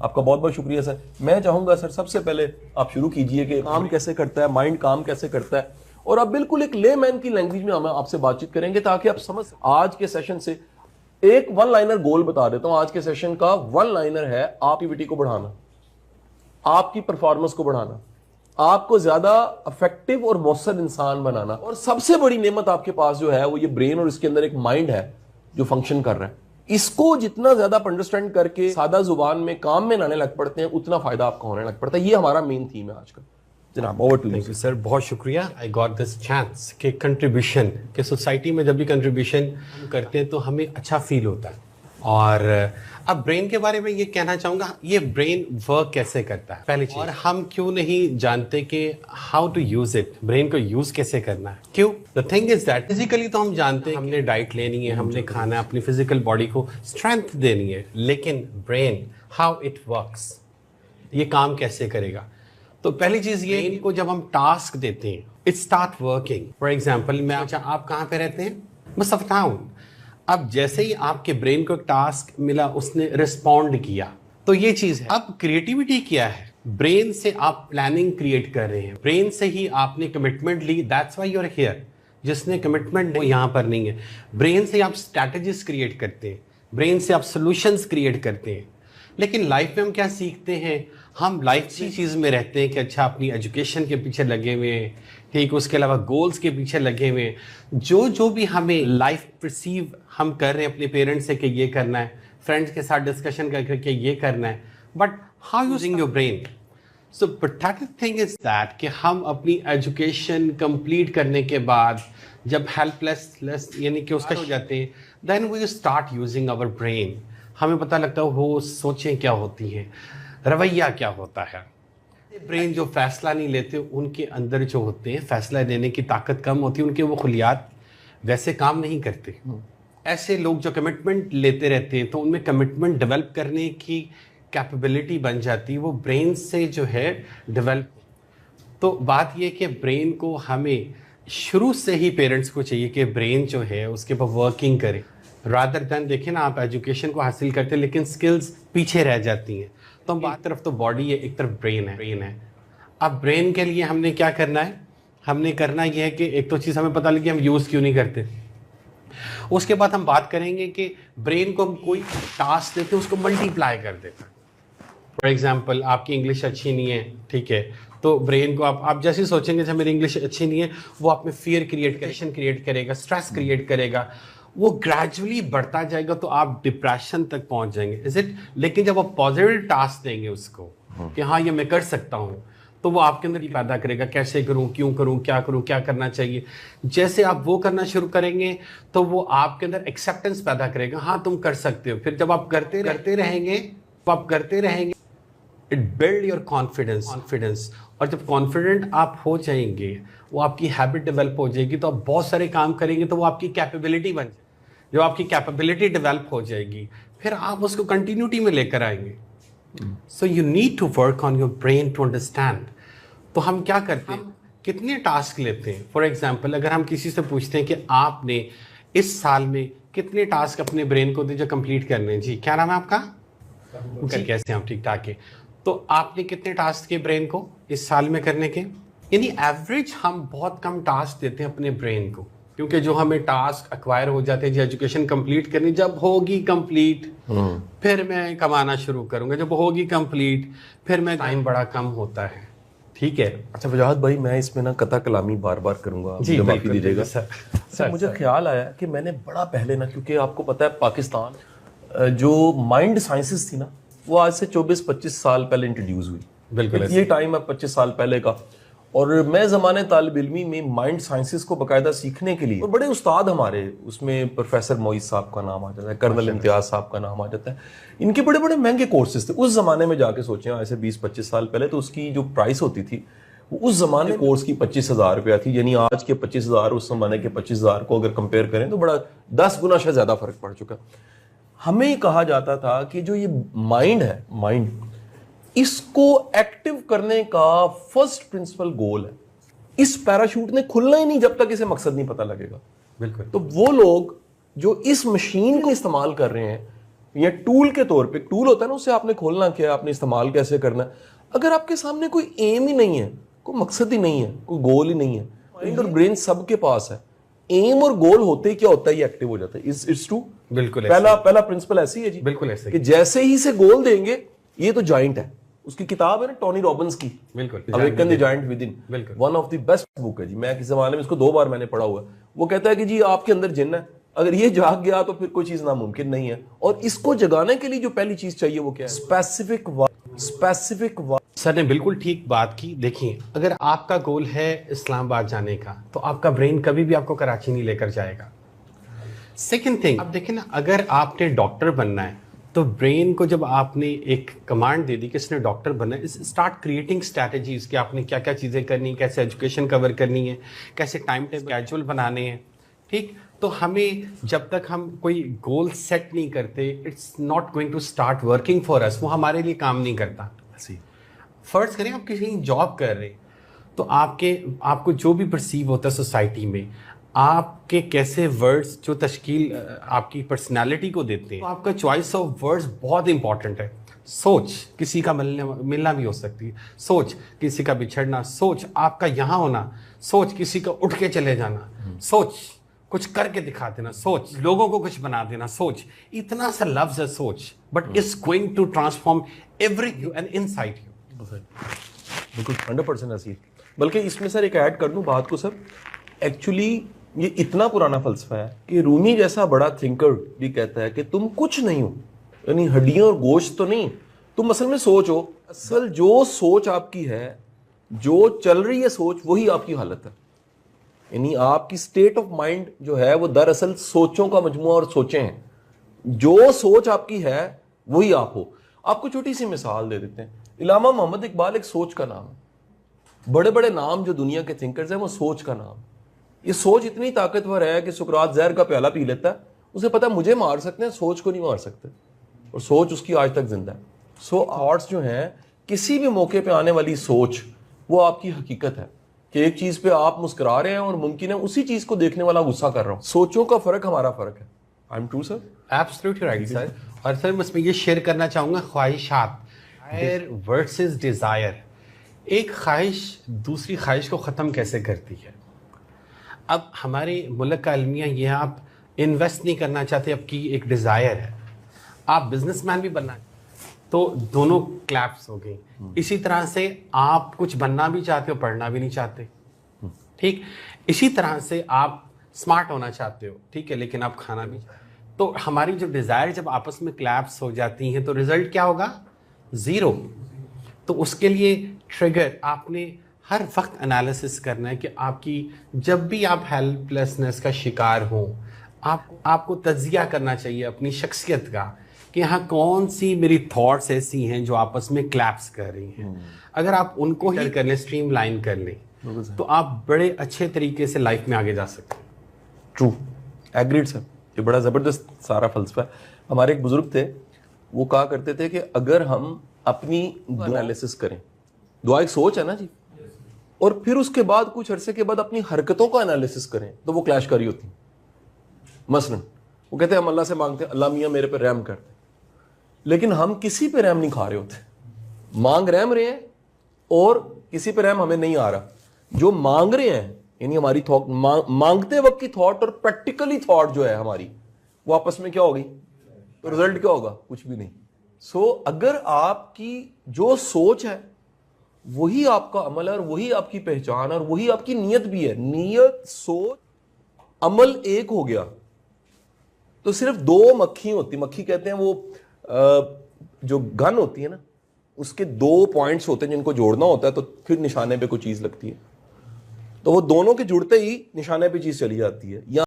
آپ کا بہت بہت شکریہ سر. میں چاہوں گا سر سب سے پہلے آپ شروع کیجئے کہ کام کیسے کرتا ہے, مائنڈ کام کیسے کرتا ہے, اور آپ بالکل ایک لے مین کی لینگویج میں ہم آپ سے بات چیت کریں گے تاکہ آپ سمجھ. آج کے سیشن سے ایک ون لائنر گول بتا دیتا ہوں. آج کے سیشن کا ون لائنر ہے آپ ایکٹیویٹی کو بڑھانا, آپ کی پرفارمنس کو بڑھانا, آپ کو زیادہ افیکٹو اور مؤثر انسان بنانا. اور سب سے بڑی نعمت آپ کے پاس جو ہے وہ یہ برین اور اس کے اندر ایک مائنڈ ہے جو فنکشن کر رہا ہے. اس کو جتنا زیادہ آپ انڈرسٹینڈ کر کے سادہ زبان میں کام میں لانے لگ پڑتے ہیں اتنا فائدہ آپ کو ہونے لگ پڑتا ہے. یہ ہمارا مین تھیم ہے آج کا. جناب اوور ٹو یو سر. بہت شکریہ. آئی گاٹ دس چانس کہ کنٹریبیوشن کہ سوسائٹی میں جب بھی کنٹریبیوشن کرتے ہیں تو ہمیں اچھا فیل ہوتا ہے. اور اب برین کے بارے میں یہ کہنا چاہوں گا, یہ برین ورک کیسے کرتا ہے پہلی چیز, اور ہم کیوں نہیں جانتے کہ how to use it, brain کو یوز کیسے کرنا ہے. کیوں؟ The thing is that physically تو ہم جانتے ہیں ہم نے ڈائٹ لینی ہے, ہم نے کھانا ہے, اپنی فزیکل باڈی کو اسٹرینتھ دینی ہے, لیکن برین ہاؤ اٹ ورکس, یہ کام کیسے کرے گا. تو پہلی چیز یہ ان کو جب ہم ٹاسک دیتے ہیں it start working. For example میں آپ کہاں پہ رہتے ہیں؟ مسفتاؤن. اب جیسے ہی آپ کے برین کو ایک ٹاسک ملا, اس نے رسپونڈ کیا, تو یہ چیز ہے. اب کریٹیوٹی کیا ہے؟ برین سے آپ پلاننگ کریٹ کر رہے ہیں, برین سے ہی آپ نے کمٹمنٹ لی, that's why you are here. جس نے کمٹمنٹ یہاں پر نہیں ہے. برین سے آپ اسٹریٹجیز کریٹ کرتے ہیں, برین سے آپ سولوشنز کریٹ کرتے ہیں. لیکن لائف میں ہم کیا سیکھتے ہیں؟ ہم لائف کی چیز میں رہتے ہیں کہ اچھا اپنی ایجوکیشن کے پیچھے لگے ہوئے ہیں, ٹھیک, اس کے علاوہ گولز کے پیچھے لگے ہوئے ہیں. جو بھی ہمیں لائف پرسیو ہم کر رہے ہیں اپنے پیرنٹس سے کہ یہ کرنا ہے, فرینڈس کے ساتھ ڈسکشن کر کے یہ کرنا ہے, but how using your brain. So protected thing is that کہ ہم اپنی ایجوکیشن کمپلیٹ کرنے کے بعد جب ہیلپ لیس یعنی کہ اس کا ہو جاتے ہیں, then we start using our brain. ہمیں پتہ لگتا ہے وہ سوچیں کیا ہوتی ہیں, رویہ کیا ہوتا ہے. برین جو فیصلہ نہیں لیتے ان کے اندر جو ہوتے ہیں فیصلہ لینے کی طاقت کم ہوتی ہے, ان کے وہ خلیات ویسے کام نہیں کرتے. ایسے لوگ جو کمٹمنٹ لیتے رہتے ہیں تو ان میں کمٹمنٹ ڈیولپ کرنے کی کیپیبلٹی بن جاتی ہے, وہ برین سے جو ہے ڈیولپ. تو بات یہ کہ برین کو ہمیں شروع سے ہی پیرنٹس کو چاہیے کہ برین جو ہے اس کے اوپر ورکنگ کرے, رادر دین دیکھیں نا آپ ایجوکیشن کو حاصل کرتے ہیں لیکن سکلز پیچھے رہ جاتی ہیں. تو ہم ایک طرف تو باڈی ہے, ایک طرف برین ہے. اب برین کے لیے ہم نے کیا کرنا ہے؟ ہم نے کرنا یہ ہے کہ ایک تو چیز ہمیں پتہ لگی ہم یوز کیوں نہیں کرتے. اس کے بعد ہم بات کریں گے کہ برین کو ہم کوئی ٹاسک دیتے ہیں اس کو ملٹیپلائی کر دیتے ہیں. فار ایگزامپل آپ کی انگلش اچھی نہیں ہے, ٹھیک ہے, تو برین کو آپ جیسے سوچیں گے کہ میری انگلش اچھی نہیں ہے, وہ آپ میں فیئر کریٹ کرے گا, اسٹریس کریٹ کرے گا, وہ گریجولی بڑھتا جائے گا تو آپ ڈپریشن تک پہنچ جائیں گے. Is it? لیکن جب آپ پازیٹیو ٹاسک دیں گے اس کو کہ ہاں یہ میں کر سکتا ہوں, تو وہ آپ کے اندر ہی پیدا کرے گا کیسے کروں, کیوں کروں, کیا کرنا چاہیے. جیسے آپ وہ کرنا شروع کریں گے تو وہ آپ کے اندر ایکسیپٹنس پیدا کرے گا, ہاں تم کر سکتے ہو. پھر جب آپ کرتے رہیں گے اٹ بلڈ یور کانفیڈنس. اور جب کانفیڈنٹ آپ ہو جائیں گے, وہ آپ کی ہیبٹ ڈیولپ ہو جائے گی, تو آپ بہت سارے کام کریں گے تو وہ آپ کی کیپیبلٹی بن جائے گی. جب آپ کی کیپیبلٹی ڈیولپ ہو جائے گی پھر آپ اس کو کنٹینیوٹی میں لے کر آئیں گے. So you need to work on your brain to understand. تو ہم کیا کرتے ہیں, کتنے ٹاسک لیتے ہیں. فار ایگزامپل اگر ہم کسی سے پوچھتے ہیں کہ آپ نے اس سال میں کتنے ٹاسک اپنے برین کو دے جو کمپلیٹ کرنے ہیں, جی کیا نام ہے آپ کا, کیسے ہم ٹھیک ٹھاک ہے, تو آپ نے کتنے ٹاسک کے برین کو اس سال میں کرنے کے. یعنی ایوریج ہم بہت کم ٹاسک دیتے ہیں اپنے برین کو, کیونکہ جو ہمیں ٹاسک ایکوائر ہو جاتے ہیں, جو ایجوکیشن کمپلیٹ کرنی, جب ہوگی کمپلیٹ پھر میں کمانا شروع کروں گا, جب ہوگی کمپلیٹ پھر میں, ٹائم بڑا کم ہوتا ہے. ٹھیک ہے. اچھا وجاہت بھائی, میں اس میں نا قطع کلامی بار بار کروں گا, جی معافی دیجیے گا سر. مجھے خیال آیا کہ میں نے بڑا پہلے نا, کیونکہ آپ کو پتہ ہے پاکستان جو مائنڈ سائنسز تھی نا وہ آج سے 24-25 سال پہلے انٹروڈیوس ہوئی. بالکل یہ ٹائم ہے 25 سال پہلے کا, اور میں زمانے طالب علمی میں مائنڈ سائنسز کو باقاعدہ سیکھنے کے لیے, اور بڑے استاد ہمارے اس میں پروفیسر معیز صاحب کا نام آ جاتا ہے, کرنل امتیاز صاحب کا نام آ جاتا ہے. ان کے بڑے بڑے مہنگے کورسز تھے اس زمانے میں. جا کے سوچیں ایسے 20-25 سال پہلے تو اس کی جو پرائس ہوتی تھی وہ اس زمانے کورس کی 25,000 روپیہ تھی. یعنی آج کے 25,000 اس زمانے کے 25,000 کو اگر کمپیئر کریں تو بڑا 10 گنا شاید زیادہ فرق پڑ چکا. ہمیں کہا جاتا تھا کہ جو یہ مائنڈ ہے, مائنڈ اس کو ایکٹیو کرنے کا فرسٹ پرنسپل گول ہے. اس پیراشوٹ نے کھلنا ہی نہیں جب تک اسے مقصد نہیں پتہ لگے گا. بالکل. تو وہ لوگ جو اس مشین کو استعمال کر رہے ہیں یا ٹول کے طور پہ ٹول ہوتا ہے نا, اسے آپ نے کھولنا کیا ہے, آپ نے استعمال کیسے کرنا ہے. اگر آپ کے سامنے کوئی ایم ہی نہیں ہے, کوئی مقصد ہی نہیں ہے, کوئی گول ہی نہیں ہے, مائنڈ اور برین سب کے پاس ہے, ایم اور گول ہوتے ہی کیا ہوتا ہے, یہ ایکٹیو ہو جاتا ہے. It's true. بالکل پہلا پرنسپل ایسی ہے جی, بالکل ایسے کہ جیسے ہی سے گول دیں گے, یہ تو جائنٹ ہے, اس کی کتاب ہے نا ٹونی رابنس کی, بالکل اویکن دی جائنٹ ود ان, بالکل ون آف دی بیسٹ بک ہے جی. میں کسی زمانے میں اس کو 2 بار میں نے پڑھا ہوا ہے. وہ کہتا ہے کہ جی آپ کے اندر جن ہے, اگر یہ جاگ گیا تو پھر کوئی چیز ناممکن نہیں ہے. اور اس کو جگانے کے لیے جو پہلی چیز چاہیے وہ کیا ہے, اسپیسیفک. سر نے بالکل ٹھیک بات کی. دیکھیں, اگر آپ کا گول ہے اسلام آباد جانے کا تو آپ کا برین کبھی بھی آپ کو کراچی نہیں لے کر جائے گا. سیکنڈ تھنگ, اب دیکھیں نا, اگر آپ نے ڈاکٹر بننا ہے تو برین کو جب آپ نے ایک کمانڈ دے دی کہ اس نے ڈاکٹر بننا ہے, اسٹارٹ کریٹنگ اسٹریٹجیز کہ آپ نے کیا کیا چیزیں کرنی, کیسے ایجوکیشن کور کرنی ہے, کیسے ٹائم ٹیبل اسکیجول بنانے ہیں. ٹھیک, تو ہمیں جب تک ہم کوئی گول سیٹ نہیں کرتے, it's not going to start working for us, وہ ہمارے لیے کام نہیں کرتا. فرض کریں آپ کسی جاب کر رہے ہیں تو آپ کو جو بھی پرسیو ہوتا ہے سوسائٹی میں, آپ کے کیسے ورڈز جو تشکیل آپ کی پرسنالٹی کو دیتے ہیں, تو آپ کا چوائس آف ورڈز بہت امپورٹنٹ ہے. سوچ کسی کا ملنا بھی ہو سکتی ہے, سوچ کسی کا بچھڑنا, سوچ آپ کا یہاں ہونا, سوچ کسی کا اٹھ کے چلے جانا, سوچ کچھ کر کے دکھا دینا, سوچ لوگوں کو کچھ بنا دینا, سوچ. اتنا سا لفظ ہے سوچ, but it's going to transform every you and inside you. بالکل 100% ایسی. بلکہ اس میں سر ایک ایڈ کر دوں بات کو سر, ایکچولی یہ اتنا پرانا فلسفہ ہے کہ رومی جیسا بڑا تھنکر بھی کہتا ہے کہ تم کچھ نہیں ہو, یعنی ہڈیاں اور گوشت تو نہیں, تم اصل میں سوچ ہو. اصل جو سوچ آپ کی ہے, جو چل رہی ہے سوچ, وہی آپ کی حالت ہے. یعنی آپ کی سٹیٹ آف مائنڈ جو ہے وہ دراصل سوچوں کا مجموعہ اور سوچیں ہیں. جو سوچ آپ کی ہے وہی آپ ہو. آپ کو چھوٹی سی مثال دے دیتے ہیں. علامہ محمد اقبال ایک سوچ کا نام ہے. بڑے بڑے نام جو دنیا کے تھنکرز ہیں وہ سوچ کا نام. یہ سوچ اتنی طاقتور ہے کہ سقراط زہر کا پیالہ پی لیتا ہے, اسے پتا مجھے مار سکتے ہیں, سوچ کو نہیں مار سکتے, اور سوچ اس کی آج تک زندہ ہے. سو آرٹس جو ہیں, کسی بھی موقع پہ آنے والی سوچ وہ آپ کی حقیقت ہے, کہ ایک چیز پہ آپ مسکرا رہے ہیں اور ممکن ہے اسی چیز کو دیکھنے والا غصہ کر رہا ہوں. سوچوں کا فرق ہمارا فرق ہے. I am true sir? Absolutely right sir. اور سر میں اس میں یہ شیئر کرنا چاہوں گا, خواہشات ورسز ڈیزائر. ایک خواہش دوسری خواہش کو ختم کیسے کرتی ہے. اب ہمارے ملک کا المیہ یہ ہے, آپ انویسٹ نہیں کرنا چاہتے, آپ کی ایک ڈیزائر ہے, آپ بزنس مین بھی بننا, تو دونوں کلیپس ہو گئی. اسی طرح سے آپ کچھ بننا بھی چاہتے ہو, پڑھنا بھی نہیں چاہتے. ٹھیک, اسی طرح سے آپ اسمارٹ ہونا چاہتے ہو, ٹھیک ہے, لیکن آپ کھانا بھی. تو ہماری جو ڈیزائر جب آپس میں کلیپس ہو جاتی ہیں تو ریزلٹ کیا ہوگا, زیرو. تو اس کے لیے ٹریگر آپ نے ہر وقت انالیسس کرنا ہے کہ آپ کی جب بھی آپ ہیلپ لیسنس کا شکار ہوں, آپ کو تجزیہ کرنا چاہیے اپنی شخصیت کا, کہ یہاں کون سی میری تھاٹس ایسی ہیں جو آپس میں کلیپس کر رہی ہیں. اگر آپ ان کو ہی کر لیں, اسٹریم لائن کر لیں, تو آپ بڑے اچھے طریقے سے لائف میں آگے جا سکتے ہیں. ٹرو, ایگریڈ سر. یہ بڑا زبردست سارا فلسفہ ہے. ہمارے ایک بزرگ تھے, وہ کہا کرتے تھے کہ اگر ہم اپنی انالیسس کریں, دعا ایک سوچ ہے نا جی, اور پھر اس کے بعد کچھ عرصے کے بعد اپنی حرکتوں کا انالیسس کریں تو وہ کلیش کاری ہوتی. مثلا وہ کہتے ہیں ہم اللہ سے مانگتے ہیں, اللہ میاں میرے پہ رحم کر, لیکن ہم کسی پہ رحم نہیں کھا رہے ہوتے. مانگ رحم رہے ہیں اور کسی پہ رحم ہمیں نہیں آ رہا. جو مانگ رہے ہیں, یعنی ہماری تھاٹ, مانگتے وقت کی تھاٹ اور پریکٹیکلی تھاٹ جو ہے ہماری, وہ آپس میں کیا ہو گئی, تو رزلٹ کیا ہوگا, کچھ بھی نہیں. سو اگر آپ کی جو سوچ ہے وہی آپ کا عمل ہے, اور وہی آپ کی پہچان ہے, اور وہی آپ کی نیت بھی ہے. نیت, سوچ, عمل ایک ہو گیا تو صرف 2 مکھی ہوتی. مکھی کہتے ہیں وہ جو گن ہوتی ہے نا, اس کے 2 پوائنٹس ہوتے ہیں جن کو جوڑنا ہوتا ہے تو پھر نشانے پہ کوئی چیز لگتی ہے. تو وہ دونوں کے جڑتے ہی نشانے پہ چیز چلی جاتی ہے.